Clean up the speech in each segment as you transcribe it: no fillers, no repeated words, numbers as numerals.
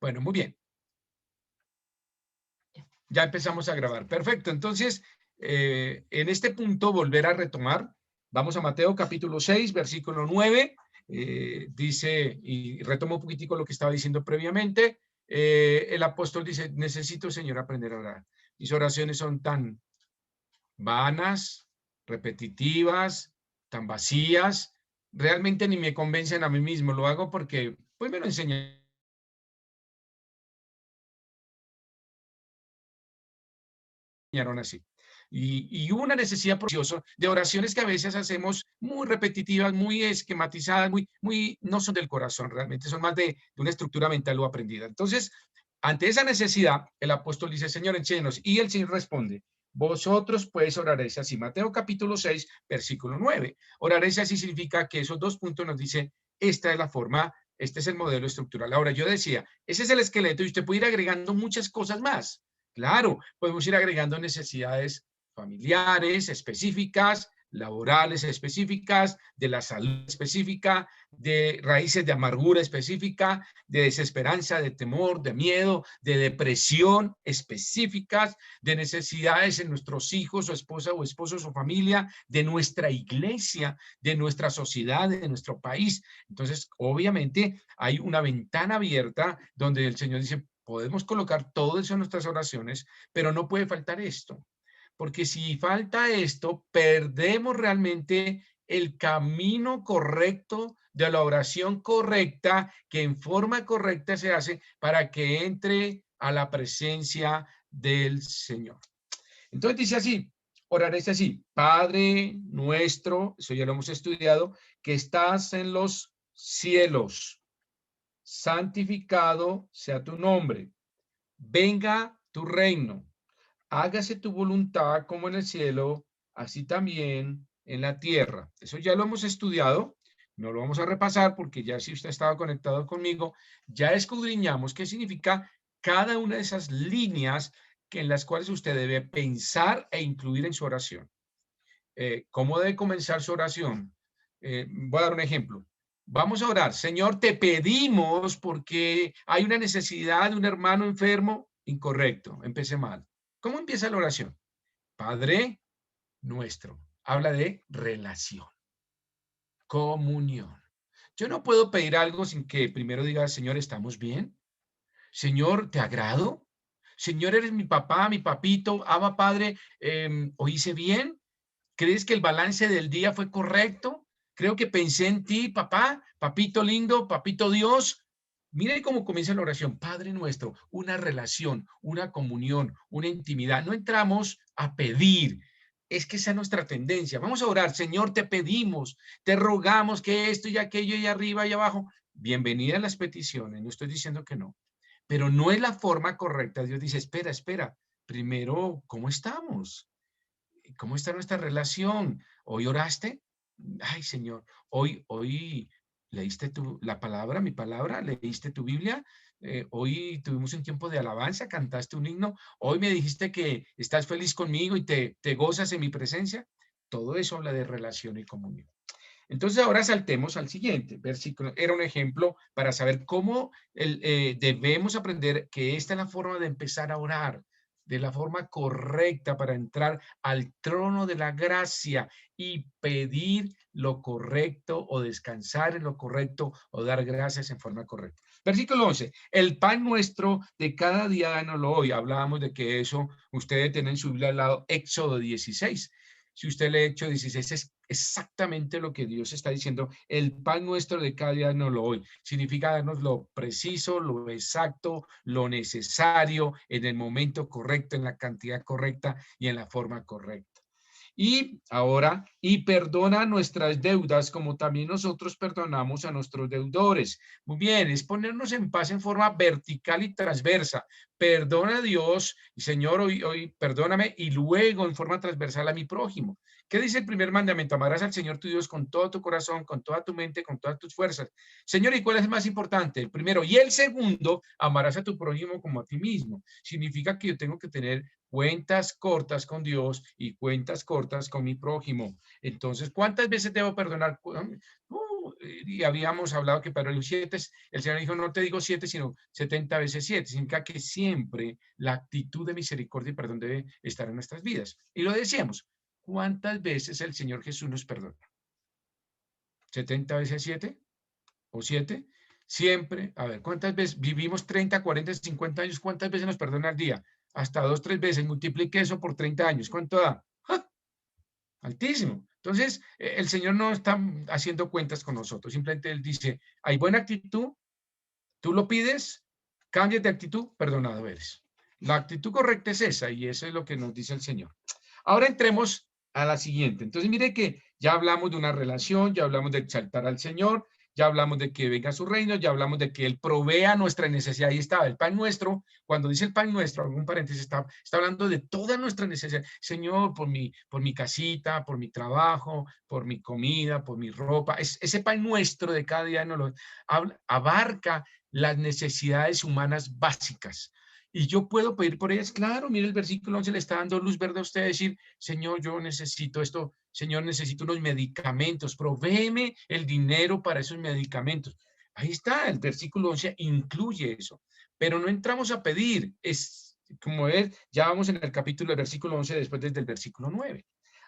Bueno, muy bien. Ya empezamos a grabar. Perfecto. Entonces, en este punto, volver a retomar. Vamos a Mateo capítulo 6, versículo 9. Dice, y retomo un poquitico lo que estaba diciendo previamente. El apóstol dice, necesito, Señor, aprender a orar. Mis oraciones son tan vanas, repetitivas, tan vacías. Realmente ni me convencen a mí mismo. Lo hago porque, pues, me lo enseñaron así. Y hubo una necesidad preciosa de oraciones que a veces hacemos muy repetitivas, muy esquematizadas, no son del corazón, realmente son más de una estructura mental o aprendida. Entonces, ante esa necesidad, el apóstol dice, Señor, enséñanos. Y el Señor responde, vosotros pues oraréis así. Mateo capítulo 6, versículo 9. Oraréis así significa que esos dos puntos nos dice, esta es la forma, este es el modelo estructural. Ahora, yo decía, ese es el esqueleto y usted puede ir agregando muchas cosas más. Claro, podemos ir agregando necesidades familiares específicas, laborales específicas, de la salud específica, de raíces de amargura específica, de desesperanza, de temor, de miedo, de depresión específicas, de necesidades en nuestros hijos o esposa o esposos o familia, de nuestra iglesia, de nuestra sociedad, de nuestro país. Entonces, obviamente, hay una ventana abierta donde el Señor dice, podemos colocar todo eso en nuestras oraciones, pero no puede faltar esto. Porque si falta esto, perdemos realmente el camino correcto de la oración correcta, que en forma correcta se hace para que entre a la presencia del Señor. Entonces dice así, oraréis así, Padre nuestro, eso ya lo hemos estudiado, que estás en los cielos, santificado sea tu nombre, venga tu reino. Hágase tu voluntad como en el cielo, así también en la tierra. Eso ya lo hemos estudiado, no lo vamos a repasar porque ya si usted estaba conectado conmigo, ya escudriñamos qué significa cada una de esas líneas en las cuales usted debe pensar e incluir en su oración. ¿Cómo debe comenzar su oración? Voy a dar un ejemplo. Vamos a orar. Señor, te pedimos porque hay una necesidad de un hermano enfermo. Incorrecto, empecé mal. ¿Cómo empieza la oración? Padre nuestro. Habla de relación, comunión. Yo no puedo pedir algo sin que primero diga, Señor, ¿estamos bien? Señor, ¿te agrado? Señor, eres mi papá, mi papito, ama Padre, ¿o hice bien? ¿Crees que el balance del día fue correcto? Creo que pensé en ti, papá, papito lindo, papito Dios. Mire cómo comienza la oración. Padre nuestro, una relación, una comunión, una intimidad. No entramos a pedir. Es que esa es nuestra tendencia. Vamos a orar. Señor, te pedimos, te rogamos que esto y aquello y arriba y abajo. Bienvenida a las peticiones. No estoy diciendo que no. Pero no es la forma correcta. Dios dice, espera, espera. Primero, ¿cómo estamos? ¿Cómo está nuestra relación? ¿Hoy oraste? Ay, Señor, hoy leíste la palabra, mi palabra, leíste tu Biblia. Hoy tuvimos un tiempo de alabanza, cantaste un himno. Hoy me dijiste que estás feliz conmigo y te gozas en mi presencia. Todo eso habla de relación y comunión. Entonces ahora saltemos al siguiente versículo. Era un ejemplo para saber cómo debemos aprender que esta es la forma de empezar a orar, de la forma correcta para entrar al trono de la gracia y pedir lo correcto o descansar en lo correcto o dar gracias en forma correcta. Versículo 11. El pan nuestro de cada día dánoslo hoy. Hablábamos de que eso ustedes tienen en su Biblia al lado Éxodo 16. Si usted lee Hechos 16, es exactamente lo que Dios está diciendo. El pan nuestro de cada día no lo hoy. Significa darnos lo preciso, lo exacto, lo necesario, en el momento correcto, en la cantidad correcta y en la forma correcta. Y ahora, y perdona nuestras deudas como también nosotros perdonamos a nuestros deudores. Muy bien, es ponernos en paz en forma vertical y transversa. Perdona a Dios, Señor, hoy perdóname, y luego en forma transversal a mi prójimo. ¿Qué dice el primer mandamiento? Amarás al Señor tu Dios con todo tu corazón, con toda tu mente, con todas tus fuerzas. Señor, ¿y cuál es el más importante? El primero. Y el segundo, amarás a tu prójimo como a ti mismo. Significa que yo tengo que tener cuentas cortas con Dios y cuentas cortas con mi prójimo. Entonces, ¿cuántas veces debo perdonar? y habíamos hablado que para los 7, el Señor dijo, no te digo 7, sino 70 veces 7. Significa que siempre la actitud de misericordia y perdón debe estar en nuestras vidas. Y lo decíamos, ¿cuántas veces el Señor Jesús nos perdona? ¿70 veces 7 o 7? Siempre, a ver, ¿cuántas veces vivimos 30, 40, 50 años? ¿Cuántas veces nos perdona al día? Hasta 2, 3 veces. Multiplique eso por 30 años. ¿Cuánto da? ¡Ja! Altísimo. Entonces, el Señor no está haciendo cuentas con nosotros. Simplemente Él dice, hay buena actitud, tú lo pides, cambias de actitud, perdonado eres. La actitud correcta es esa y eso es lo que nos dice el Señor. Ahora entremos a la siguiente. Entonces, mire que ya hablamos de una relación, ya hablamos de exaltar al Señor, ya hablamos de que venga su reino, ya hablamos de que Él provea nuestra necesidad. Ahí estaba el pan nuestro. Cuando dice el pan nuestro, algún paréntesis, está hablando de toda nuestra necesidad. Señor, por mi casita, por mi trabajo, por mi comida, por mi ropa. Ese pan nuestro de cada día abarca las necesidades humanas básicas. Y yo puedo pedir por ellas, claro, mire el versículo 11 le está dando luz verde a usted, decir, Señor, yo necesito esto, Señor, necesito unos medicamentos, provéeme el dinero para esos medicamentos. Ahí está, el versículo 11 incluye eso, pero no entramos a pedir, es como ver, ya vamos en el capítulo del versículo 11 después desde el versículo 9.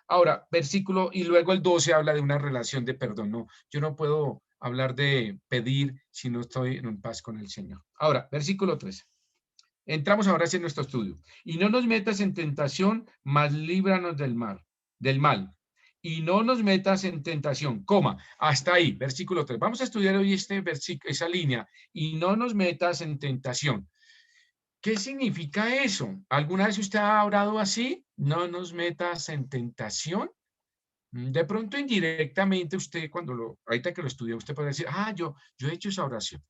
Ahora, versículo, y luego el 12 habla de una relación de perdón, no, yo no puedo hablar de pedir si no estoy en paz con el Señor. Ahora, versículo 13. Entramos ahora en nuestro estudio. Y no nos metas en tentación, mas líbranos del mal. Y no nos metas en tentación, coma, hasta ahí, versículo 3. Vamos a estudiar hoy esa línea. Y no nos metas en tentación. ¿Qué significa eso? ¿Alguna vez usted ha orado así? No nos metas en tentación. De pronto, indirectamente, usted ahorita que lo estudia, usted puede decir, yo he hecho esa oración.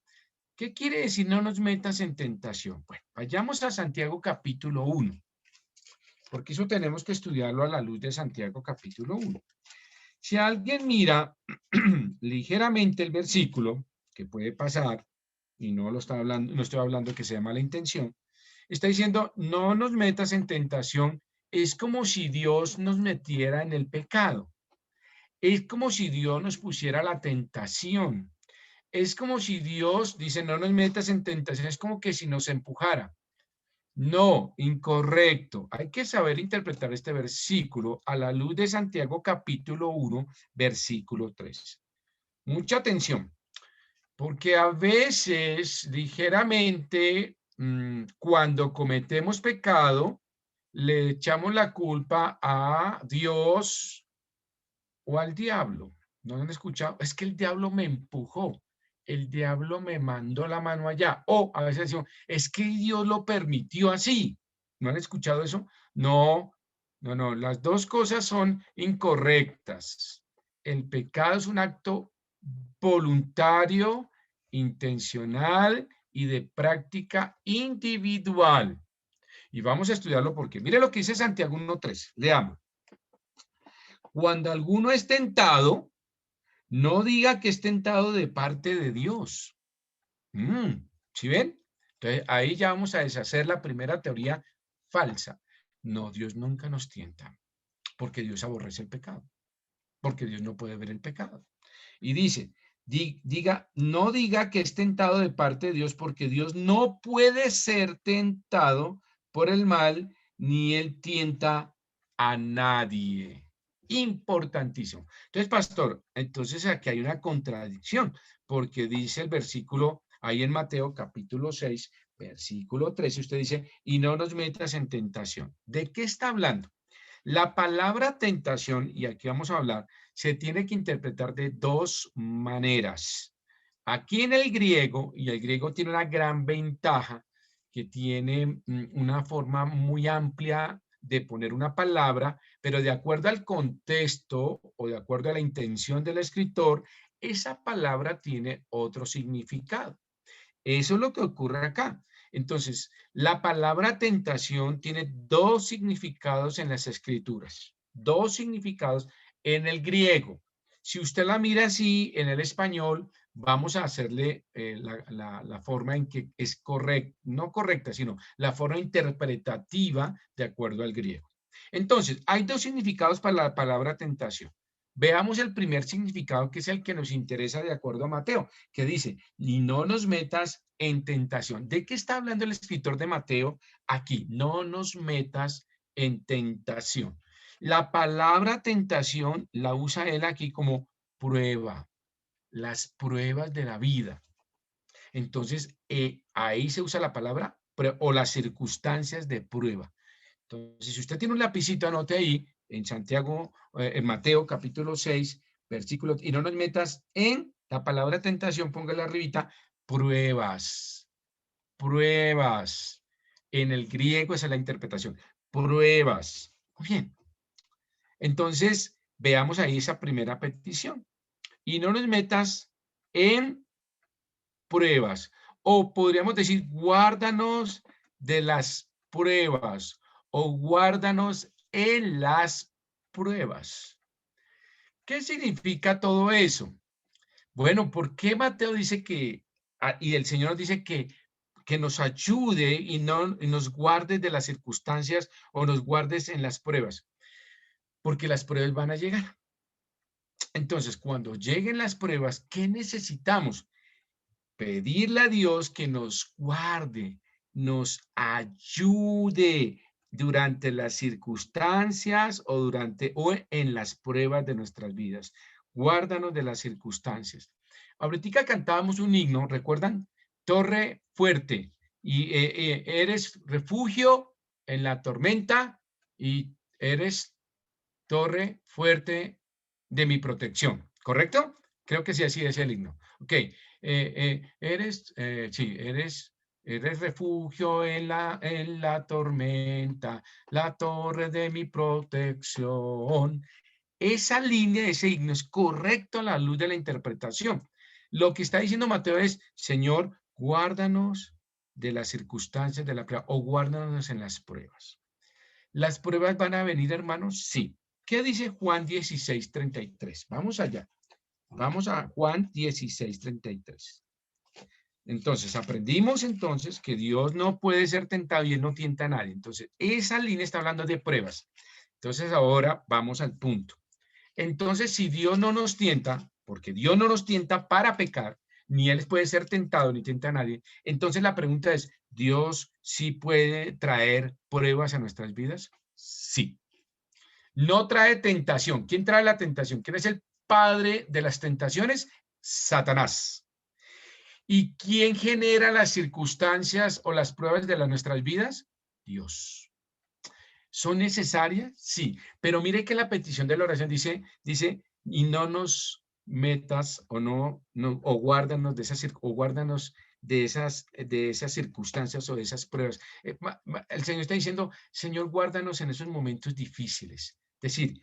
¿Qué quiere decir no nos metas en tentación? Bueno, vayamos a Santiago capítulo 1, porque eso tenemos que estudiarlo a la luz de Santiago capítulo 1. Si alguien mira ligeramente el versículo, que puede pasar, y no lo está hablando, no estoy hablando que sea mala intención, está diciendo, no nos metas en tentación, es como si Dios nos metiera en el pecado. Es como si Dios nos pusiera la tentación. Es como si Dios dice, no nos metas en tentación, es como que si nos empujara. No, incorrecto. Hay que saber interpretar este versículo a la luz de Santiago capítulo 1, versículo 3. Mucha atención, porque a veces ligeramente cuando cometemos pecado, le echamos la culpa a Dios o al diablo. ¿No han escuchado? Es que el diablo me empujó, el diablo me mandó la mano allá. O a veces decimos, es que Dios lo permitió así. ¿No han escuchado eso? No, no, las dos cosas son incorrectas. El pecado es un acto voluntario, intencional y de práctica individual. Y vamos a estudiarlo porque, mire lo que dice Santiago 1:3. Leamos. Cuando alguno es tentado, no diga que es tentado de parte de Dios. ¿Sí ven? Entonces, ahí ya vamos a deshacer la primera teoría falsa. No, Dios nunca nos tienta, porque Dios aborrece el pecado, porque Dios no puede ver el pecado. Y dice, no diga que es tentado de parte de Dios, porque Dios no puede ser tentado por el mal, ni él tienta a nadie. Importantísimo. Entonces, pastor, entonces aquí hay una contradicción, porque dice el versículo ahí en Mateo capítulo 6, versículo 13, usted dice, y no nos metas en tentación. ¿De qué está hablando? La palabra tentación, y aquí vamos a hablar, se tiene que interpretar de dos maneras. Aquí en el griego, y el griego tiene una gran ventaja, que tiene una forma muy amplia de poner una palabra, pero de acuerdo al contexto o de acuerdo a la intención del escritor, esa palabra tiene otro significado. Eso es lo que ocurre acá. Entonces, la palabra tentación tiene dos significados en las escrituras, dos significados en el griego. Si usted la mira así en el español, vamos a hacerle la forma en que es correcta, no correcta, sino la forma interpretativa de acuerdo al griego. Entonces, hay dos significados para la palabra tentación. Veamos el primer significado, que es el que nos interesa de acuerdo a Mateo, que dice, y no nos metas en tentación. ¿De qué está hablando el escritor de Mateo aquí? No nos metas en tentación. La palabra tentación la usa él aquí como prueba, las pruebas de la vida. Entonces, ahí se usa la palabra o las circunstancias de prueba. Entonces, si usted tiene un lapicito, anote ahí en Santiago, en Mateo capítulo 6, versículo, y no nos metas en la palabra tentación, póngale arribita, pruebas, pruebas. En el griego esa es la interpretación, pruebas. Muy bien. Entonces, veamos ahí esa primera petición. Y no nos metas en pruebas. O podríamos decir, guárdanos de las pruebas o guárdanos en las pruebas. ¿Qué significa todo eso? Bueno, ¿por qué Mateo dice que, y el Señor nos dice que nos ayude y nos guarde de las circunstancias o nos guardes en las pruebas? Porque las pruebas van a llegar. Entonces, cuando lleguen las pruebas, ¿qué necesitamos? Pedirle a Dios que nos guarde, nos ayude durante las circunstancias o en las pruebas de nuestras vidas. Guárdanos de las circunstancias. Ahorita cantábamos un himno, ¿recuerdan? Torre fuerte y eres refugio en la tormenta y eres torre fuerte de mi protección, ¿correcto? Creo que sí, así es el himno. Ok, sí, eres refugio en la tormenta, la torre de mi protección. Esa línea, ese himno es correcto a la luz de la interpretación. Lo que está diciendo Mateo es, Señor, guárdanos de las circunstancias de la prueba o guárdanos en las pruebas. ¿Las pruebas van a venir, hermanos? Sí. ¿Qué dice Juan 16:33? Vamos allá. Vamos a Juan 16:33. Entonces, aprendimos entonces que Dios no puede ser tentado y Él no tienta a nadie. Entonces, esa línea está hablando de pruebas. Entonces, ahora vamos al punto. Entonces, si Dios no nos tienta, porque Dios no nos tienta para pecar, ni Él puede ser tentado ni tienta a nadie, entonces la pregunta es, ¿Dios sí puede traer pruebas a nuestras vidas? Sí. No trae tentación. ¿Quién trae la tentación? ¿Quién es el padre de las tentaciones? Satanás. ¿Y quién genera las circunstancias o las pruebas de nuestras vidas? Dios. ¿Son necesarias? Sí, pero mire que la petición de la oración dice, y no nos metas o o guárdanos de esas circunstancias o de esas pruebas. El Señor está diciendo, Señor, guárdanos en esos momentos difíciles. Es decir,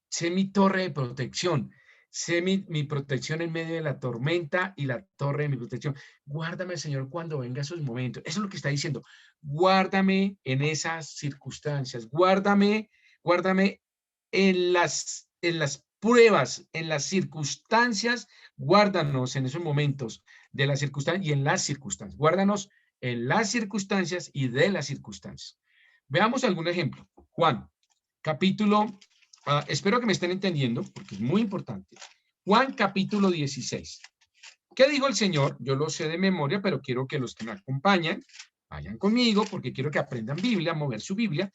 sé mi torre de protección, sé mi protección en medio de la tormenta y la torre de mi protección. Guárdame, Señor, cuando venga esos momentos. Eso es lo que está diciendo. Guárdame en esas circunstancias. Guárdame en las pruebas, en las circunstancias. Guárdanos en esos momentos de las circunstancias y en las circunstancias. Guárdanos en las circunstancias y de las circunstancias. Veamos algún ejemplo. Juan, capítulo espero que me estén entendiendo, porque es muy importante. Juan capítulo 16. ¿Qué dijo el Señor? Yo lo sé de memoria, pero quiero que los que me acompañan vayan conmigo, porque quiero que aprendan Biblia, mover su Biblia,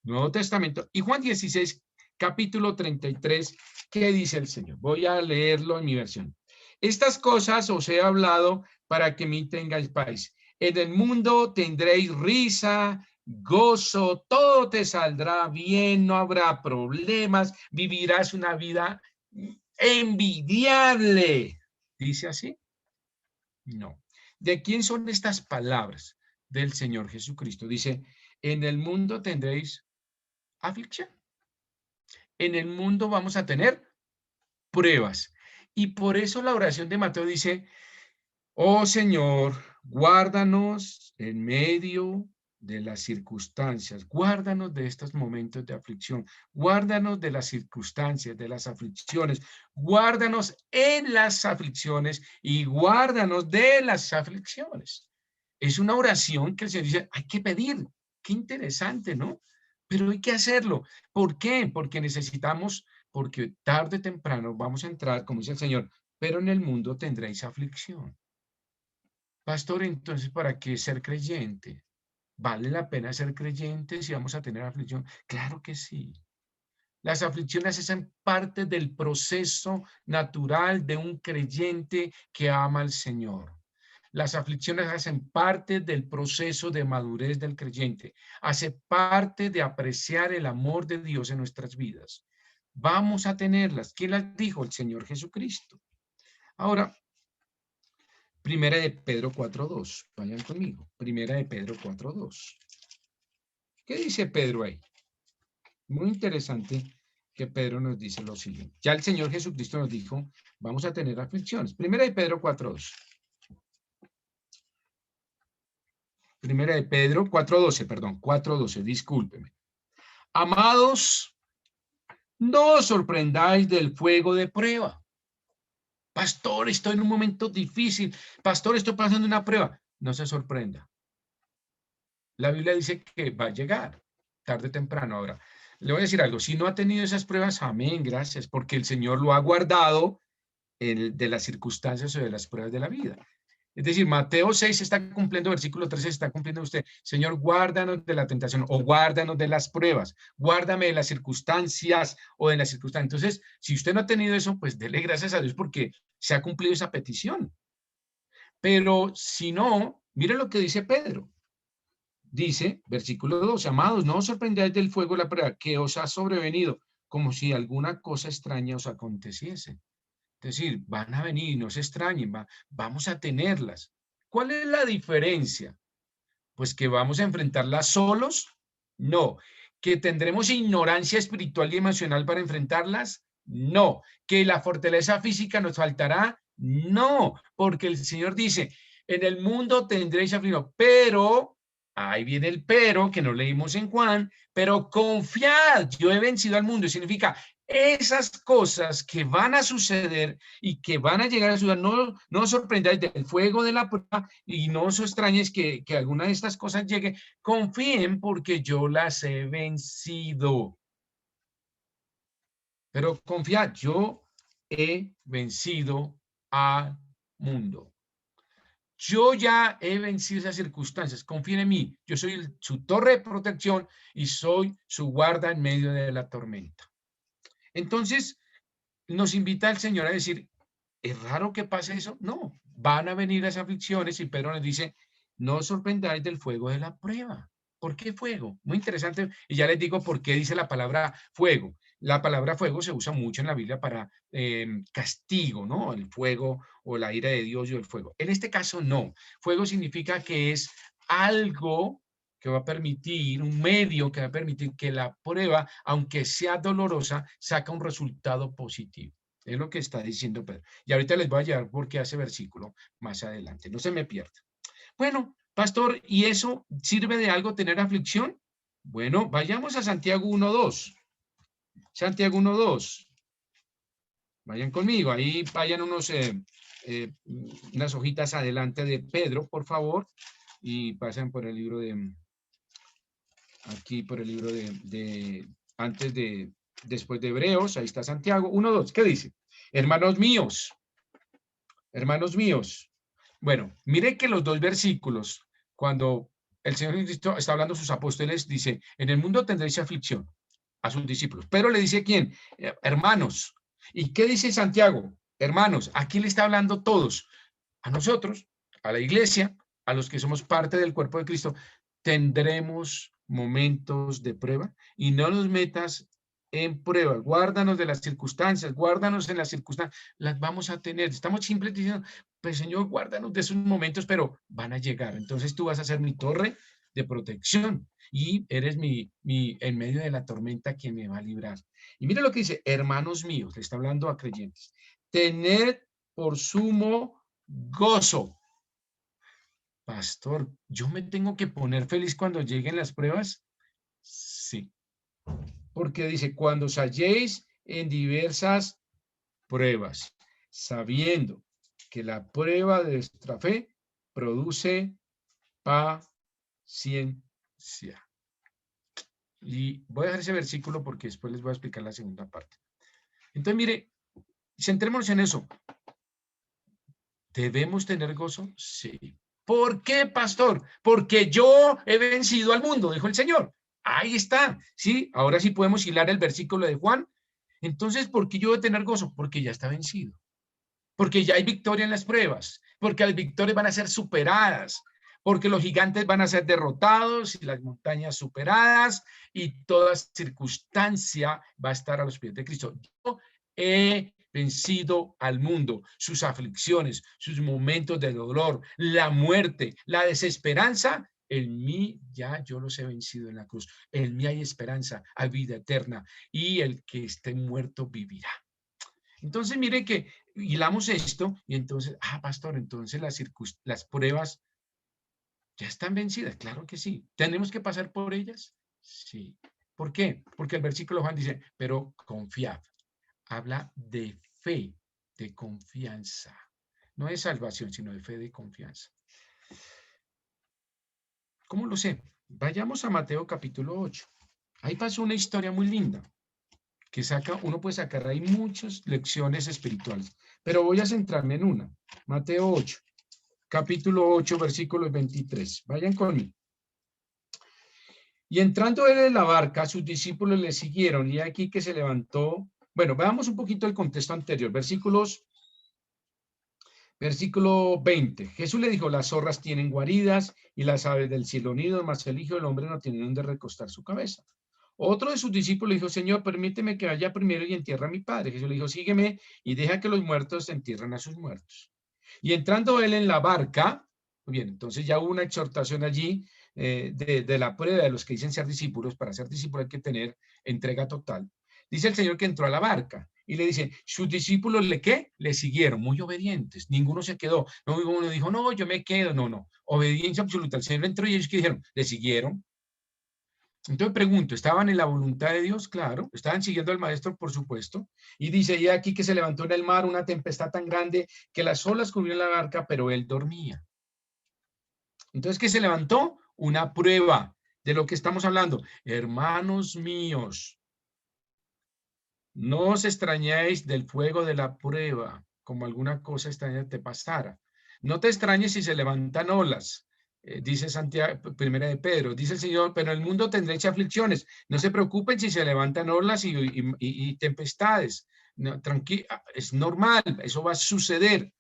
Nuevo Testamento. Y Juan 16, capítulo 33, ¿qué dice el Señor? Voy a leerlo en mi versión. Estas cosas os he hablado para que me tengáis paz. En el mundo tendréis risa, gozo, todo te saldrá bien, no habrá problemas, vivirás una vida envidiable. ¿Dice así? No. ¿De quién son estas palabras? Del Señor Jesucristo. Dice, en el mundo tendréis aflicción. En el mundo vamos a tener pruebas. Y por eso la oración de Mateo dice, oh Señor, guárdanos en medio de las circunstancias, guárdanos de estos momentos de aflicción, guárdanos de las circunstancias, de las aflicciones, guárdanos en las aflicciones y guárdanos de las aflicciones. Es una oración que el Señor dice, hay que pedir. Qué interesante, ¿no? Pero hay que hacerlo. ¿Por qué? Porque necesitamos porque tarde o temprano vamos a entrar, como dice el Señor, pero en el mundo tendréis aflicción. Pastor, entonces, ¿para qué ser creyente? ¿Vale la pena ser creyente si vamos a tener aflicción? Claro que sí. Las aflicciones hacen parte del proceso natural de un creyente que ama al Señor. Las aflicciones hacen parte del proceso de madurez del creyente. Hace parte de apreciar el amor de Dios en nuestras vidas. Vamos a tenerlas. ¿Quién las dijo? El Señor Jesucristo. Ahora, Primera de Pedro 4:2. Vayan conmigo. Primera de Pedro 4:2. ¿Qué dice Pedro ahí? Muy interesante que Pedro nos dice lo siguiente. Ya el Señor Jesucristo nos dijo, vamos a tener aflicciones. Primera de Pedro 4:2. Primera de Pedro 4:12, perdón, 4:12, discúlpeme. Amados, no os sorprendáis del fuego de prueba. Pastor, estoy en un momento difícil. Pastor, estoy pasando una prueba. No se sorprenda. La Biblia dice que va a llegar tarde o temprano. Ahora, le voy a decir algo. Si no ha tenido esas pruebas, amén, gracias, porque el Señor lo ha guardado de las circunstancias o de las pruebas de la vida. Es decir, Mateo 6 se está cumpliendo, versículo 13 se está cumpliendo usted. Señor, guárdanos de la tentación o guárdanos de las pruebas. Guárdame de las circunstancias o de las circunstancias. Entonces, si usted no ha tenido eso, pues dele gracias a Dios porque se ha cumplido esa petición. Pero si no, mire lo que dice Pedro. Dice, versículo 12, amados, no os sorprendáis del fuego de la prueba que os ha sobrevenido, como si alguna cosa extraña os aconteciese. Es decir, van a venir, no se extrañen, vamos a tenerlas. ¿Cuál es la diferencia? Pues que vamos a enfrentarlas solos, no. Que tendremos ignorancia espiritual y emocional para enfrentarlas, no. Que la fortaleza física nos faltará, no. Porque el Señor dice, en el mundo tendréis aflicción, pero, ahí viene el pero que no leímos en Juan, pero confiad, yo he vencido al mundo. Significa, esas cosas que van a suceder y que van a llegar a suceder, no os sorprendáis del fuego de la prueba y no os extrañes que alguna de estas cosas llegue. Confíen porque yo las he vencido. Pero confiad, yo he vencido al mundo. Yo ya he vencido esas circunstancias. Confíen en mí. Yo soy su torre de protección y soy su guarda en medio de la tormenta. Entonces, nos invita el Señor a decir, ¿es raro que pase eso? No, van a venir las aflicciones y Pedro nos dice, no os sorprendáis del fuego de la prueba. ¿Por qué fuego? Muy interesante. Y ya les digo por qué dice la palabra fuego. La palabra fuego se usa mucho en la Biblia para castigo, ¿no? El fuego o la ira de Dios y el fuego. En este caso, no. Fuego significa que es algo que va a permitir, un medio que va a permitir que la prueba, aunque sea dolorosa, saca un resultado positivo. Es lo que está diciendo Pedro. Y ahorita les voy a llevar por qué hace versículo más adelante. No se me pierda. Bueno, pastor, ¿y eso sirve de algo tener aflicción? Bueno, vayamos a Santiago 1:2. Santiago 1:2. Vayan conmigo. Ahí vayan eh, unas hojitas adelante de Pedro, por favor. Y pasen por el libro aquí por el libro después de Hebreos. Ahí está Santiago 1:2. ¿Qué dice? Hermanos míos. Bueno, mire que los dos versículos, cuando el Señor Jesucristo está hablando a sus apóstoles, dice, en el mundo tendréis aflicción a sus discípulos. Pero le dice quién, hermanos. ¿Y qué dice Santiago? Hermanos, ¿a quién le está hablando todos? A nosotros, a la iglesia, a los que somos parte del cuerpo de Cristo, tendremos momentos de prueba y no nos metas en prueba, guárdanos de las circunstancias, guárdanos en las circunstancias, las vamos a tener. Estamos simplemente diciendo, pues Señor, guárdanos de esos momentos, pero van a llegar. Entonces tú vas a ser mi torre de protección y eres en medio de la tormenta quien me va a librar. Y mira lo que dice, hermanos míos, le está hablando a creyentes, tened por sumo gozo. Pastor, ¿yo me tengo que poner feliz cuando lleguen las pruebas? Sí, porque dice, cuando os halléis en diversas pruebas, sabiendo que la prueba de vuestra fe produce paciencia. Y voy a dejar ese versículo porque después les voy a explicar la segunda parte. Entonces, mire, centrémonos en eso. ¿Debemos tener gozo? Sí. ¿Por qué, pastor? Porque yo he vencido al mundo, dijo el Señor. Ahí está, ¿sí? Ahora sí podemos hilar el versículo de Juan. Entonces, ¿por qué yo debo tener gozo? Porque ya está vencido. Porque ya hay victoria en las pruebas. Porque las victorias van a ser superadas. Porque los gigantes van a ser derrotados y las montañas superadas y toda circunstancia va a estar a los pies de Cristo. Yo he vencido al mundo, sus aflicciones, sus momentos de dolor, la muerte, la desesperanza. En mí ya yo los he vencido en la cruz. En mí hay esperanza, hay vida eterna y el que esté muerto vivirá. Entonces, mire que hilamos esto y entonces, pastor, entonces las pruebas ya están vencidas. Claro que sí. ¿Tenemos que pasar por ellas? Sí. ¿Por qué? Porque el versículo Juan dice, pero confiad. Habla de fe, de confianza. No de salvación, sino de fe, de confianza. ¿Cómo lo sé? Vayamos a Mateo capítulo 8. Ahí pasó una historia muy linda que uno puede sacar ahí muchas lecciones espirituales, pero voy a centrarme en una. Mateo 8, capítulo 8, versículos 23. Vayan conmigo. Y entrando él en la barca, sus discípulos le siguieron, y aquí que se levantó. Bueno, veamos un poquito el contexto anterior, versículo 20. Jesús le dijo, las zorras tienen guaridas y las aves del cielo nidos, mas el Hijo del Hombre no tiene donde recostar su cabeza. Otro de sus discípulos dijo, Señor, permíteme que vaya primero y entierre a mi padre. Jesús le dijo, sígueme y deja que los muertos entierren a sus muertos. Y entrando él en la barca, muy bien, entonces ya hubo una exhortación allí de la prueba de los que dicen ser discípulos. Para ser discípulo hay que tener entrega total. Dice el Señor que entró a la barca y le dice, sus discípulos ¿qué? Le siguieron, muy obedientes. Ninguno se quedó. No, uno dijo, no, yo me quedo. No, no. Obediencia absoluta. El Señor entró y ellos que dijeron, le siguieron. Entonces pregunto, ¿estaban en la voluntad de Dios? Claro. ¿Estaban siguiendo al maestro? Por supuesto. Y dice, y aquí que se levantó en el mar una tempestad tan grande que las olas cubrieron la barca, pero él dormía. Entonces, ¿qué se levantó? Una prueba de lo que estamos hablando. Hermanos míos, no os extrañéis del fuego de la prueba, como alguna cosa extraña te pasara. No te extrañes si se levantan olas, dice Santiago, primera de Pedro, dice el Señor, pero en el mundo tendréis aflicciones. No se preocupen si se levantan olas y tempestades. No, es normal, eso va a suceder.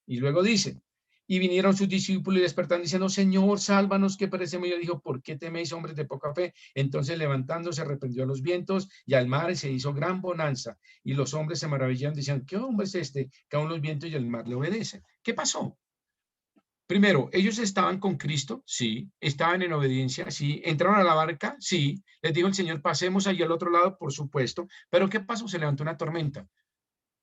Y luego dice, y vinieron sus discípulos y despertando diciendo, Señor, sálvanos, que perecemos. Y yo dijo, ¿por qué teméis, hombres de poca fe? Entonces levantándose, reprendió a los vientos y al mar y se hizo gran bonanza. Y los hombres se maravillaron, decían, ¿qué hombre es este? Que aún los vientos y el mar le obedecen. ¿Qué pasó? Primero, ellos estaban con Cristo, sí. Estaban en obediencia, sí. Entraron a la barca, sí. Les dijo el Señor, pasemos allí al otro lado, por supuesto. Pero ¿qué pasó? Se levantó una tormenta.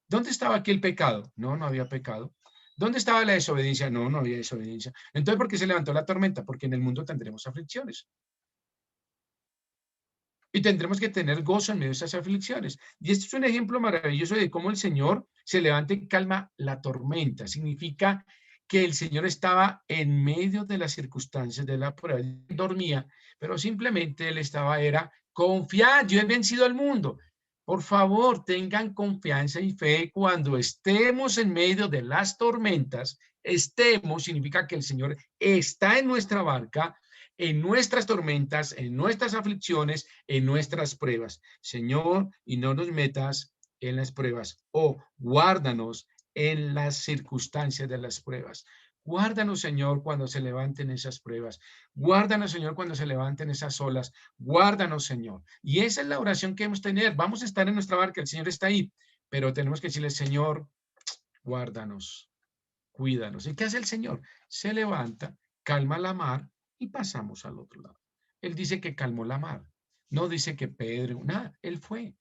¿Dónde estaba aquí el pecado? No, no había pecado. ¿Dónde estaba la desobediencia? No, no había desobediencia. Entonces, ¿por qué se levantó la tormenta? Porque en el mundo tendremos aflicciones. Y tendremos que tener gozo en medio de esas aflicciones. Y este es un ejemplo maravilloso de cómo el Señor se levanta y calma la tormenta. Significa que el Señor estaba en medio de las circunstancias de la prueba. Él dormía, pero simplemente él era confiado. Yo he vencido al mundo. Por favor, tengan confianza y fe cuando estemos en medio de las tormentas. Estemos significa que el Señor está en nuestra barca, en nuestras tormentas, en nuestras aflicciones, en nuestras pruebas. Señor, y no nos metas en las pruebas, o guárdanos en las circunstancias de las pruebas. Guárdanos, Señor, cuando se levanten esas pruebas. Guárdanos, Señor, cuando se levanten esas olas. Guárdanos, Señor. Y esa es la oración que hemos de tener. Vamos a estar en nuestra barca, el Señor está ahí, pero tenemos que decirle, Señor, guárdanos, cuídanos. ¿Y qué hace el Señor? Se levanta, calma la mar y pasamos al otro lado. Él dice que calmó la mar. No dice que Pedro, nada, él fue.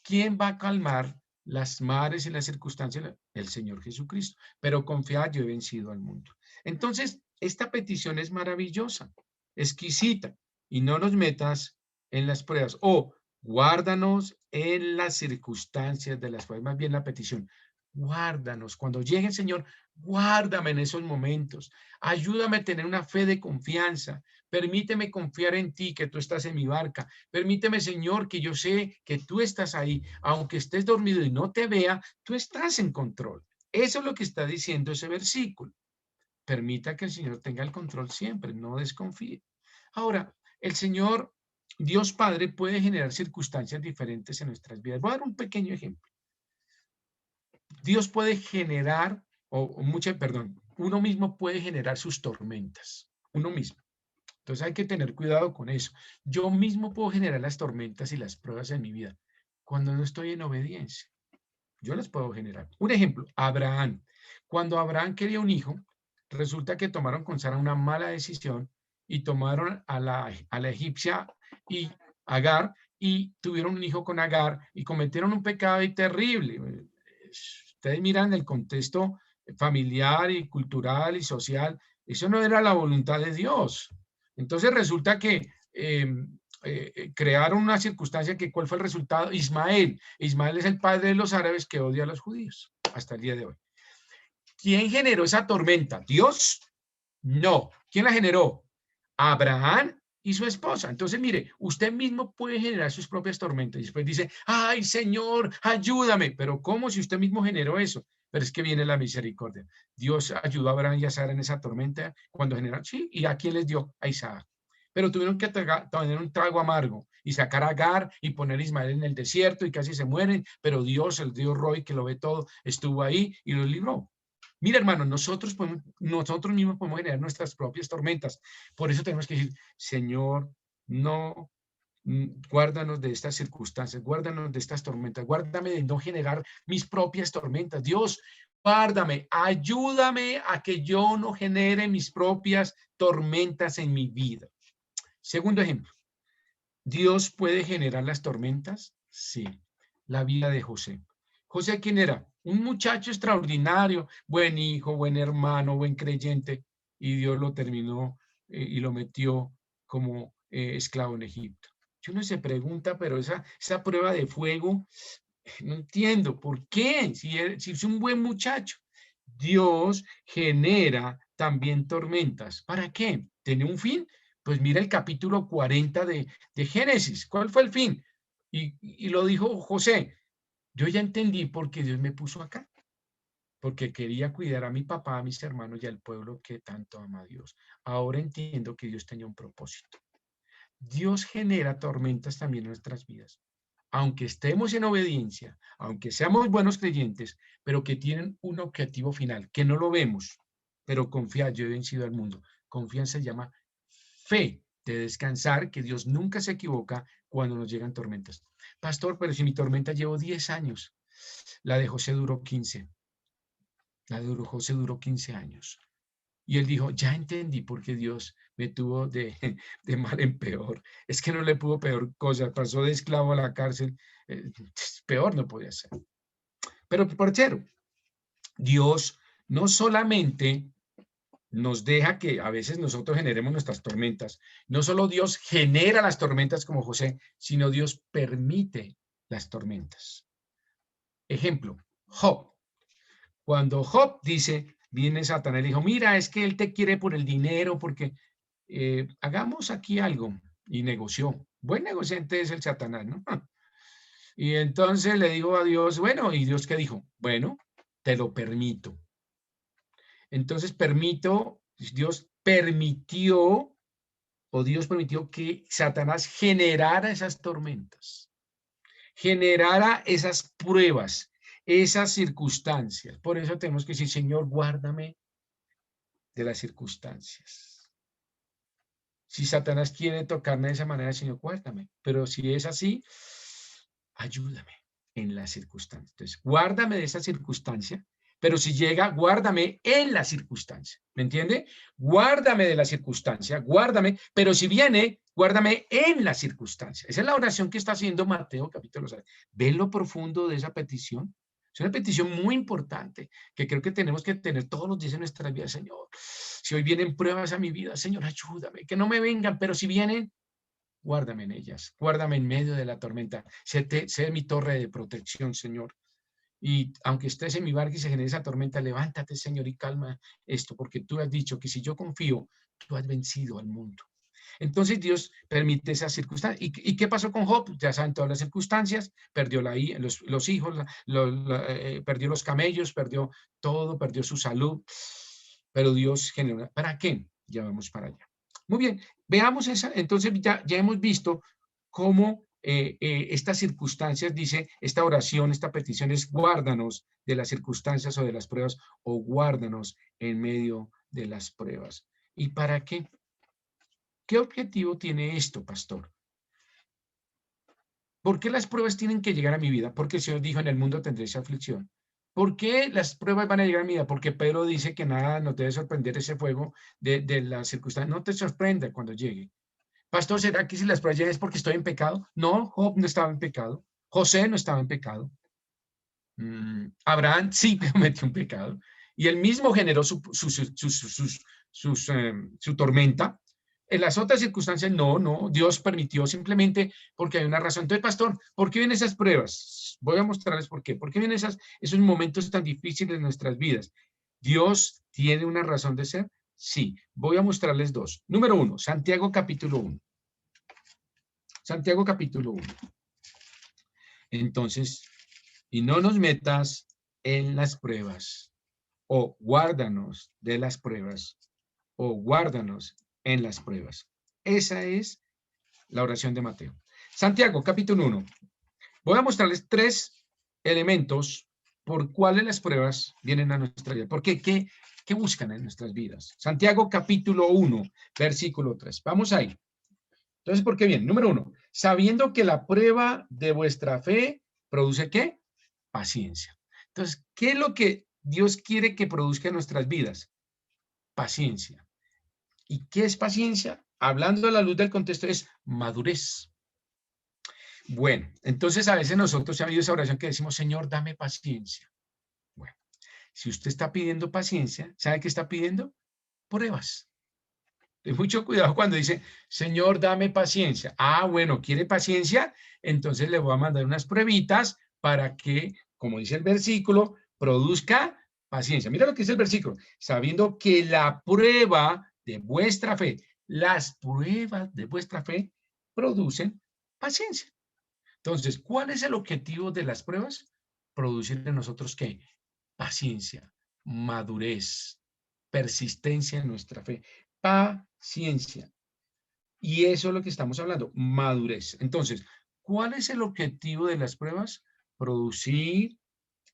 ¿Quién va a calmar las mares y las circunstancias? El Señor Jesucristo. Pero confiad, yo he vencido al mundo. Entonces, esta petición es maravillosa, exquisita, y no nos metas en las pruebas. O guárdanos en las circunstancias de las pruebas. Más bien la petición, guárdanos. Cuando llegue el Señor, Guárdame en esos momentos. Ayúdame a tener una fe de confianza. Permíteme confiar en ti, que tú estás en mi barca. Permíteme, Señor, que yo sé que tú estás ahí. Aunque estés dormido y no te vea, tú estás en control. Eso es lo que está diciendo ese versículo. Permita que el Señor tenga el control siempre, no desconfíe. Ahora, el Señor, Dios Padre, puede generar circunstancias diferentes en nuestras vidas. Voy a dar un pequeño ejemplo. Dios puede generar, perdón, uno mismo puede generar sus tormentas, uno mismo. Entonces hay que tener cuidado con eso. Yo mismo puedo generar las tormentas y las pruebas en mi vida cuando no estoy en obediencia. Yo las puedo generar. Un ejemplo, Abraham. Cuando Abraham quería un hijo, resulta que tomaron con Sara una mala decisión y tomaron a la egipcia y Agar y tuvieron un hijo con Agar y cometieron un pecado terrible. Ustedes miran el contexto familiar y cultural y social, eso no era la voluntad de Dios. Entonces resulta que crearon una circunstancia que, ¿cuál fue el resultado? Ismael. Ismael es el padre de los árabes que odia a los judíos hasta el día de hoy. ¿Quién generó esa tormenta? ¿Dios? No. ¿Quién la generó? Abraham y su esposa. Entonces, mire, usted mismo puede generar sus propias tormentas y después dice, ay, Señor, ayúdame. Pero ¿cómo si usted mismo generó eso? Pero es que viene la misericordia. Dios ayudó a Abraham y a Sara en esa tormenta cuando generaron, sí, ¿y a quién les dio? A Isaac. Pero tuvieron que tener un trago amargo y sacar a Agar y poner a Ismael en el desierto y casi se mueren, pero Dios, el Dios Roy que lo ve todo, estuvo ahí y los libró. Mira, hermano, nosotros mismos podemos generar nuestras propias tormentas. Por eso tenemos que decir, Señor, no, guárdanos de estas circunstancias, guárdanos de estas tormentas, guárdame de no generar mis propias tormentas. Dios, guárdame, ayúdame a que yo no genere mis propias tormentas en mi vida. Segundo ejemplo, ¿Dios puede generar las tormentas? Sí. La vida de José. José, ¿quién era? Un muchacho extraordinario, buen hijo, buen hermano, buen creyente, y Dios lo terminó y lo metió como esclavo en Egipto. Yo no se pregunta, pero esa prueba de fuego, no entiendo por qué, si es un buen muchacho. Dios genera también tormentas. ¿Para qué? ¿Tiene un fin? Pues mira el capítulo 40 de Génesis. ¿Cuál fue el fin? Y lo dijo José. Yo ya entendí por qué Dios me puso acá. Porque quería cuidar a mi papá, a mis hermanos y al pueblo que tanto ama a Dios. Ahora entiendo que Dios tenía un propósito. Dios genera tormentas también en nuestras vidas, aunque estemos en obediencia, aunque seamos buenos creyentes, pero que tienen un objetivo final, que no lo vemos, pero confía, yo he vencido al mundo. Confianza se llama fe de descansar, que Dios nunca se equivoca cuando nos llegan tormentas. Pastor, pero si mi tormenta llevo 10 años, la de José duró 15, la de José duró 15 años. Y él dijo, ya entendí por qué Dios me tuvo de mal en peor. Es que no le pudo peor cosa, pasó de esclavo a la cárcel. Peor no podía ser. Pero por cero, Dios no solamente nos deja que a veces nosotros generemos nuestras tormentas, no solo Dios genera las tormentas como José, sino Dios permite las tormentas. Ejemplo, Job. Cuando Job dice, viene Satanás y le dijo, mira, es que él te quiere por el dinero, porque hagamos aquí algo. Y negoció. Buen negociante es el Satanás, ¿no? Y entonces le digo a Dios, bueno, ¿y Dios qué dijo? Bueno, te lo permito. Entonces Dios permitió, o Dios permitió que Satanás generara esas tormentas, generara esas pruebas, esas circunstancias. Por eso tenemos que decir, Señor, guárdame de las circunstancias. Si Satanás quiere tocarme de esa manera, Señor, guárdame. Pero si es así, ayúdame en las circunstancias. Entonces, guárdame de esa circunstancia, pero si llega, guárdame en la circunstancia. ¿Me entiende? Guárdame de la circunstancia, guárdame, pero si viene, guárdame en la circunstancia. Esa es la oración que está haciendo Mateo capítulo 6. ¿Ven lo profundo de esa petición? Es una petición muy importante que creo que tenemos que tener todos los días en nuestra vida, Señor. Si hoy vienen pruebas a mi vida, Señor, ayúdame, que no me vengan, pero si vienen, guárdame en ellas, guárdame en medio de la tormenta, sé mi torre de protección, Señor. Y aunque estés en mi barca y se genere esa tormenta, levántate, Señor, y calma esto, porque tú has dicho que si yo confío, tú has vencido al mundo. Entonces Dios permite esas circunstancias. ¿Y qué pasó con Job? Ya saben todas las circunstancias, perdió los hijos, perdió los camellos, perdió todo, perdió su salud, pero Dios generó. ¿Para qué? Ya vamos para allá. Muy bien, veamos esa, entonces ya hemos visto cómo estas circunstancias, dice esta oración, esta petición es guárdanos de las circunstancias o de las pruebas o guárdanos en medio de las pruebas. ¿Y para qué? ¿Qué objetivo tiene esto, pastor? ¿Por qué las pruebas tienen que llegar a mi vida? Porque el Señor dijo, en el mundo tendréis aflicción. ¿Por qué las pruebas van a llegar a mi vida? Porque Pedro dice que nada nos debe sorprender ese fuego de las circunstancias. No te sorprenda cuando llegue. Pastor, ¿será que si las pruebas llegan es porque estoy en pecado? No, Job no estaba en pecado. José no estaba en pecado. Abraham sí cometió un pecado. Y él mismo generó su tormenta. En las otras circunstancias, no, Dios permitió simplemente porque hay una razón. Entonces, pastor, ¿por qué vienen esas pruebas? Voy a mostrarles por qué. ¿Por qué vienen esos momentos tan difíciles en nuestras vidas? ¿Dios tiene una razón de ser? Sí, voy a mostrarles dos. Número uno, Santiago capítulo 1. Santiago capítulo 1. Entonces, y no nos metas en las pruebas, o guárdanos de las pruebas, o guárdanos en las pruebas. Esa es la oración de Mateo. Santiago, capítulo 1. Voy a mostrarles tres elementos por cuáles las pruebas vienen a nuestra vida. ¿Por qué? ¿Qué buscan en nuestras vidas? Santiago, capítulo 1, versículo 3. Vamos ahí. Entonces, ¿por qué bien? Número 1, sabiendo que la prueba de vuestra fe produce ¿qué? Paciencia. Entonces, ¿qué es lo que Dios quiere que produzca en nuestras vidas? Paciencia. ¿Y qué es paciencia? Hablando a la luz del contexto, es madurez. Bueno, entonces a veces nosotros ha habido esa oración que decimos, Señor, dame paciencia. Bueno, si usted está pidiendo paciencia, ¿sabe qué está pidiendo? Pruebas. Ten mucho cuidado cuando dice, Señor, dame paciencia. Ah, bueno, ¿quiere paciencia? Entonces le voy a mandar unas pruebitas para que, como dice el versículo, produzca paciencia. Mira lo que dice el versículo. Sabiendo que la prueba de vuestra fe, las pruebas de vuestra fe producen paciencia. Entonces, ¿cuál es el objetivo de las pruebas? Producir en nosotros ¿qué? Paciencia, madurez, persistencia en nuestra fe, paciencia. Y eso es lo que estamos hablando, madurez. Entonces, ¿cuál es el objetivo de las pruebas? Producir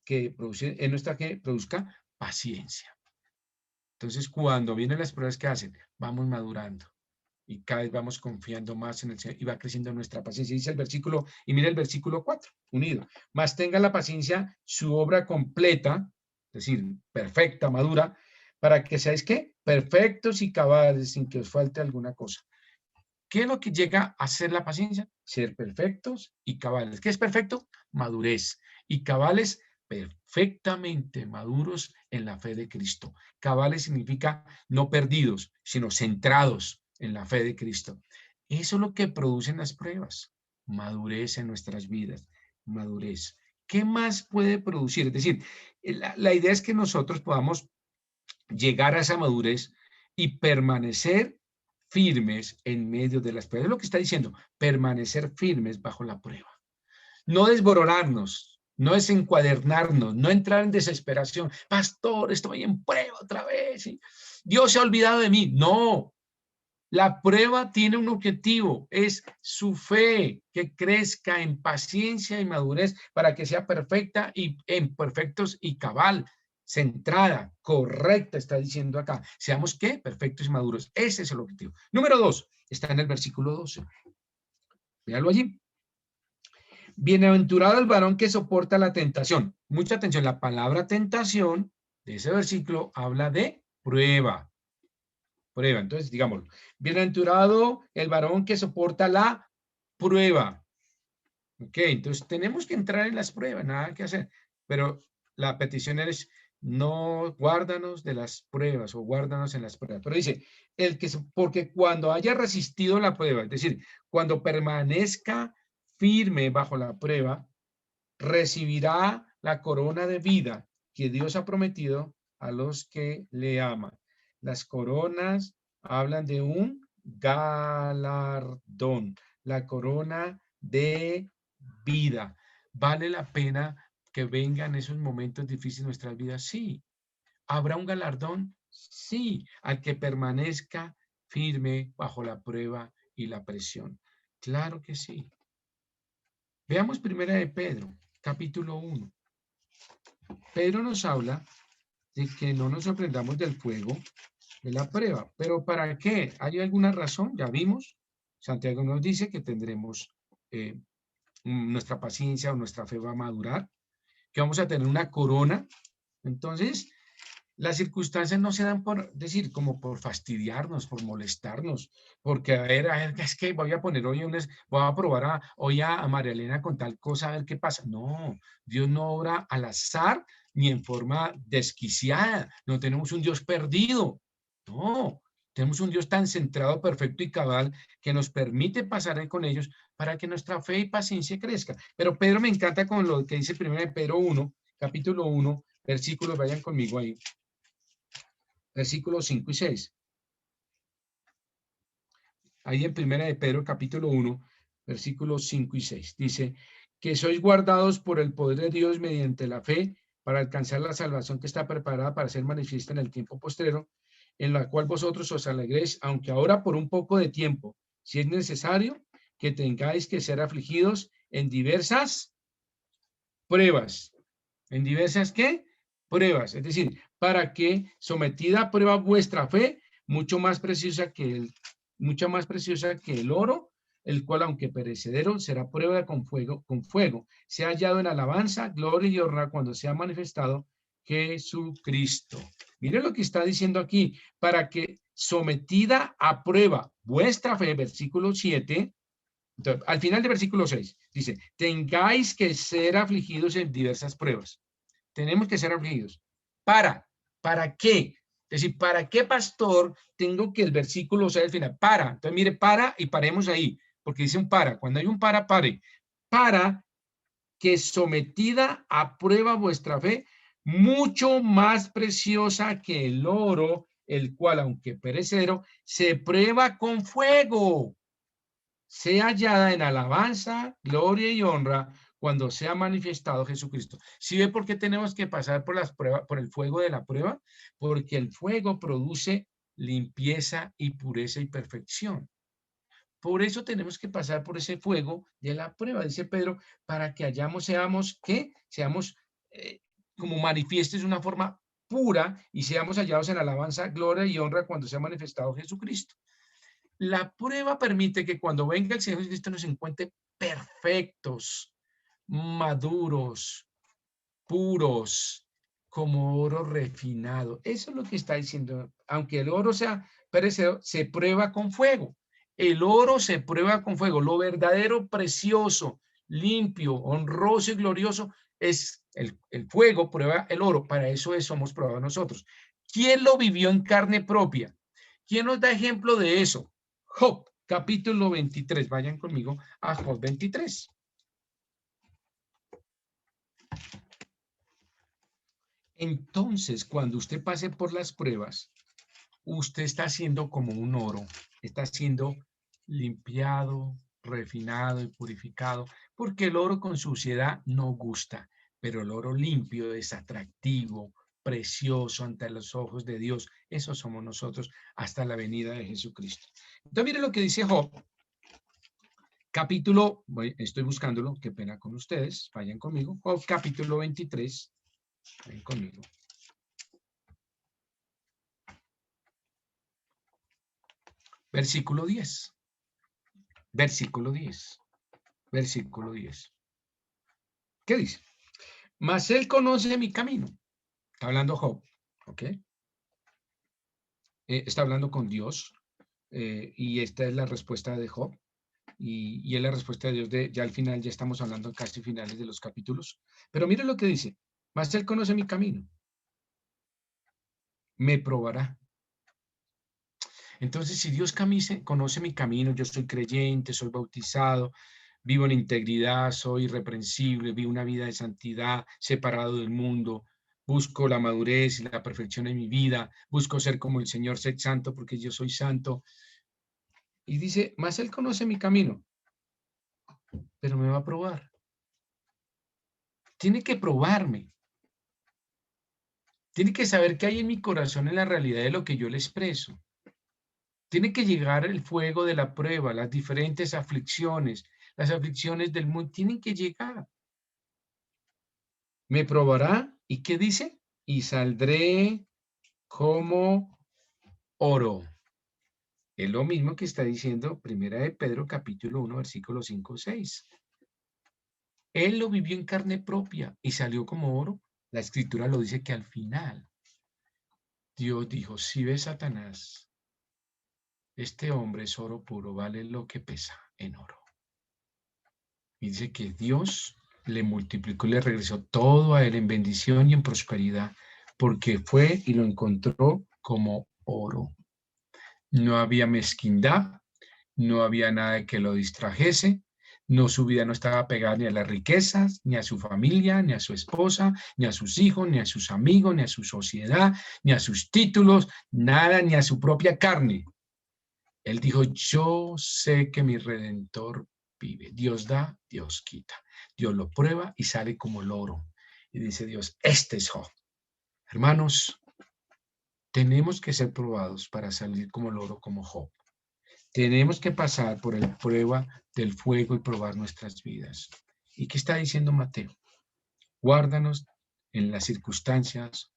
en nuestra que produzca paciencia. Entonces, cuando vienen las pruebas que hacen, vamos madurando y cada vez vamos confiando más en el Señor y va creciendo nuestra paciencia. Dice el versículo, y mira el versículo 4, unido. Más tenga la paciencia su obra completa, es decir, perfecta, madura, para que seáis, ¿qué? Perfectos y cabales, sin que os falte alguna cosa. ¿Qué es lo que llega a ser la paciencia? Ser perfectos y cabales. ¿Qué es perfecto? Madurez. Y cabales, perfectamente maduros en la fe de Cristo. Cabales significa no perdidos, sino centrados en la fe de Cristo. Eso es lo que producen las pruebas. Madurez en nuestras vidas. Madurez. ¿Qué más puede producir? Es decir, la idea es que nosotros podamos llegar a esa madurez y permanecer firmes en medio de las pruebas. Es lo que está diciendo, permanecer firmes bajo la prueba. No desboronarnos, no desencuadernarnos, no entrar en desesperación. Pastor, estoy en prueba otra vez. Dios se ha olvidado de mí. No, la prueba tiene un objetivo, es su fe, que crezca en paciencia y madurez para que sea perfecta y en perfectos y cabal, centrada, correcta, está diciendo acá. Seamos ¿qué? Perfectos y maduros. Ese es el objetivo. Número 2, está en el versículo 12. Véalo allí. Bienaventurado el varón que soporta la tentación. Mucha atención, la palabra tentación de ese versículo habla de prueba. Prueba. Entonces, digámoslo. Bienaventurado el varón que soporta la prueba. Ok, entonces tenemos que entrar en las pruebas, nada que hacer. Pero la petición es, no guárdanos de las pruebas o guárdanos en las pruebas. Pero dice, porque cuando haya resistido la prueba, es decir, cuando permanezca firme bajo la prueba, recibirá la corona de vida que Dios ha prometido a los que le aman. Las coronas hablan de un galardón, la corona de vida. ¿Vale la pena que vengan esos momentos difíciles en nuestras vidas? Sí. ¿Habrá un galardón? Sí, al que permanezca firme bajo la prueba y la presión. Claro que sí. Veamos primera de Pedro, capítulo 1. Pedro nos habla de que no nos sorprendamos del fuego de la prueba. ¿Pero para qué? ¿Hay alguna razón? Ya vimos. Santiago nos dice que tendremos nuestra paciencia o nuestra fe va a madurar, que vamos a tener una corona. Entonces, las circunstancias no se dan por decir, como por fastidiarnos, por molestarnos, porque a ver, es que voy a poner hoy voy a probar hoy a María Elena con tal cosa, a ver qué pasa. No, Dios no obra al azar ni en forma desquiciada. No tenemos un Dios perdido. No, tenemos un Dios tan centrado, perfecto y cabal que nos permite pasar con ellos para que nuestra fe y paciencia crezca. Pero Pedro me encanta con lo que dice primero de Pedro 1, capítulo 1, versículos, vayan conmigo ahí versículos 5 y 6. Ahí en primera de Pedro, capítulo 1, versículos 5 y 6. Dice, que sois guardados por el poder de Dios mediante la fe para alcanzar la salvación que está preparada para ser manifiesta en el tiempo postrero, en la cual vosotros os alegréis, aunque ahora por un poco de tiempo, si es necesario, que tengáis que ser afligidos en diversas pruebas. ¿En diversas qué? Pruebas. Es decir, para que sometida a prueba vuestra fe, mucha más preciosa que el oro, el cual, aunque perecedero, será prueba con fuego, sea hallado en alabanza, gloria y honra cuando sea manifestado Jesucristo. Mire lo que está diciendo aquí, para que sometida a prueba vuestra fe, versículo 7, entonces, al final del versículo 6, dice, tengáis que ser afligidos en diversas pruebas. Tenemos que ser afligidos. ¿Para qué? Es decir, ¿para qué, pastor, tengo que el versículo 6 al final? Para. Entonces, mire, para y paremos ahí, porque dice un para. Cuando hay un para, pare. Para que sometida a prueba vuestra fe, mucho más preciosa que el oro, el cual, aunque perecedero, se prueba con fuego, sea hallada en alabanza, gloria y honra cuando sea manifestado Jesucristo. ¿Sí ve por qué tenemos que pasar por las pruebas, por el fuego de la prueba? Porque el fuego produce limpieza y pureza y perfección. Por eso tenemos que pasar por ese fuego de la prueba, dice Pedro, para que seamos, ¿qué? Seamos como manifiestes de una forma pura y seamos hallados en alabanza, gloria y honra cuando sea manifestado Jesucristo. La prueba permite que cuando venga el Señor Jesucristo nos encuentre perfectos, maduros, puros, como oro refinado. Eso es lo que está diciendo. Aunque el oro sea perecedero, se prueba con fuego. El oro se prueba con fuego. Lo verdadero, precioso, limpio, honroso y glorioso es el fuego, prueba el oro. Para eso somos probados nosotros. ¿Quién lo vivió en carne propia? ¿Quién nos da ejemplo de eso? Job, capítulo 23. Vayan conmigo a Job 23. Entonces, cuando usted pase por las pruebas, usted está siendo como un oro, está siendo limpiado, refinado y purificado, porque el oro con suciedad no gusta, pero el oro limpio es atractivo, precioso ante los ojos de Dios. Eso somos nosotros hasta la venida de Jesucristo. Entonces, mire lo que dice Job, capítulo, estoy buscándolo, qué pena con ustedes, vayan conmigo, Job capítulo 23, vayan conmigo. Versículo 10. Versículo 10. Versículo 10. ¿Qué dice? Mas él conoce mi camino. Está hablando Job. ¿Ok? Está hablando con Dios. Y esta es la respuesta de Job. Y es la respuesta de Dios ya al final, ya estamos hablando casi finales de los capítulos. Pero mire lo que dice. Mas él conoce mi camino. Me probará. Entonces, si Dios conoce mi camino, yo soy creyente, soy bautizado, Vivo en integridad, soy irreprensible, vivo una vida de santidad, separado del mundo. Busco la madurez y la perfección en mi vida. Busco ser como el Señor, ser santo porque yo soy santo. Y dice, más Él conoce mi camino, pero me va a probar. Tiene que probarme. Tiene que saber qué hay en mi corazón en la realidad de lo que yo le expreso. Tiene que llegar el fuego de la prueba, las diferentes aflicciones, las aflicciones del mundo, tienen que llegar. Me probará, ¿y qué dice? Y saldré como oro. Es lo mismo que está diciendo Primera de Pedro, capítulo 1, versículos 5, 6. Él lo vivió en carne propia y salió como oro. La escritura lo dice que al final Dios dijo, si ves Satanás, este hombre es oro puro, vale lo que pesa en oro. Y dice que Dios le multiplicó y le regresó todo a él en bendición y en prosperidad, porque fue y lo encontró como oro. No había mezquindad, no había nada que lo distrajese, no, su vida no estaba pegada ni a las riquezas, ni a su familia, ni a su esposa, ni a sus hijos, ni a sus amigos, ni a su sociedad, ni a sus títulos, nada, ni a su propia carne. Él dijo, yo sé que mi Redentor vive. Dios da, Dios quita. Dios lo prueba y sale como el oro. Y dice Dios, este es Job. Hermanos, tenemos que ser probados para salir como el oro, como Job. Tenemos que pasar por la prueba del fuego y probar nuestras vidas. ¿Y qué está diciendo Mateo? Guárdanos en las circunstancias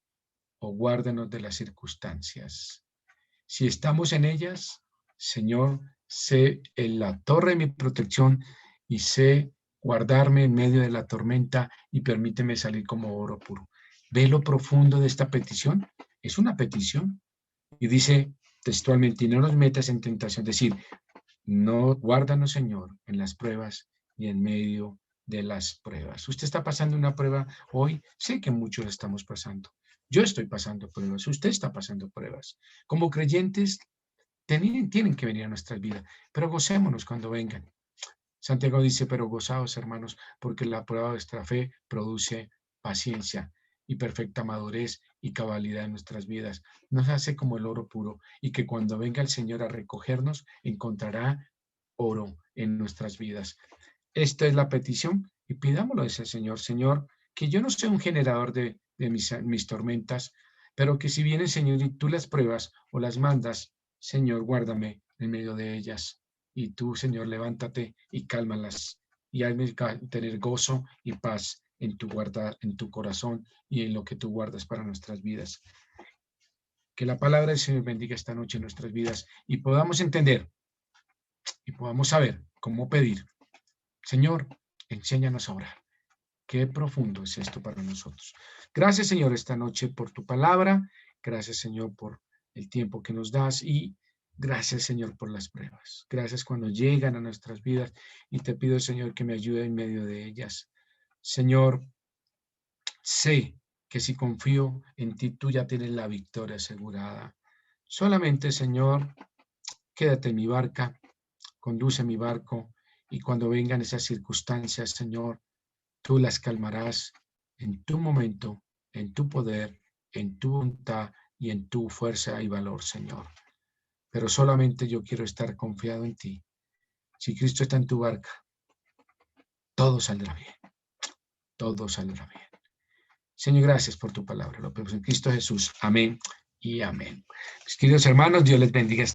o guárdanos de las circunstancias. Si estamos en ellas, Señor, sé en la torre de mi protección y sé guardarme en medio de la tormenta y permíteme salir como oro puro. ¿Ve lo profundo de esta petición? Es una petición. Y dice textualmente, y no nos metas en tentación, es decir, no, guárdanos, Señor, en las pruebas y en medio de las pruebas. Usted está pasando una prueba hoy, sé que muchos estamos pasando. Yo estoy pasando pruebas, usted está pasando pruebas. Como creyentes, tienen que venir a nuestras vidas, pero gocémonos cuando vengan. Santiago dice, pero gozaos, hermanos, porque la prueba de vuestra fe produce paciencia y perfecta madurez y cabalidad en nuestras vidas. Nos hace como el oro puro y que cuando venga el Señor a recogernos, encontrará oro en nuestras vidas. Esta es la petición y pidámoslo a ese Señor. Señor, que yo no sea un generador de mis tormentas, pero que si viene, Señor, y tú las pruebas o las mandas, Señor, guárdame en medio de ellas. Y tú, Señor, levántate y cálmalas y hazme tener gozo y paz en tu corazón y en lo que tú guardas para nuestras vidas. Que la palabra del Señor bendiga esta noche en nuestras vidas y podamos entender y podamos saber cómo pedir. Señor, enséñanos a orar. Qué profundo es esto para nosotros. Gracias, Señor, esta noche por tu palabra. Gracias, Señor, por el tiempo que nos das y gracias, Señor, por las pruebas. Gracias cuando llegan a nuestras vidas y te pido, Señor, que me ayude en medio de ellas. Señor, sé que si confío en ti, tú ya tienes la victoria asegurada. Solamente, Señor, quédate en mi barca, conduce mi barco y cuando vengan esas circunstancias, Señor, tú las calmarás en tu momento, en tu poder, en tu voluntad y en tu fuerza y valor, Señor. Pero solamente yo quiero estar confiado en ti. Si Cristo está en tu barca, todo saldrá bien. Todo saldrá bien. Señor, gracias por tu palabra. Lo pedimos en Cristo Jesús. Amén y amén. Mis queridos hermanos, Dios les bendiga.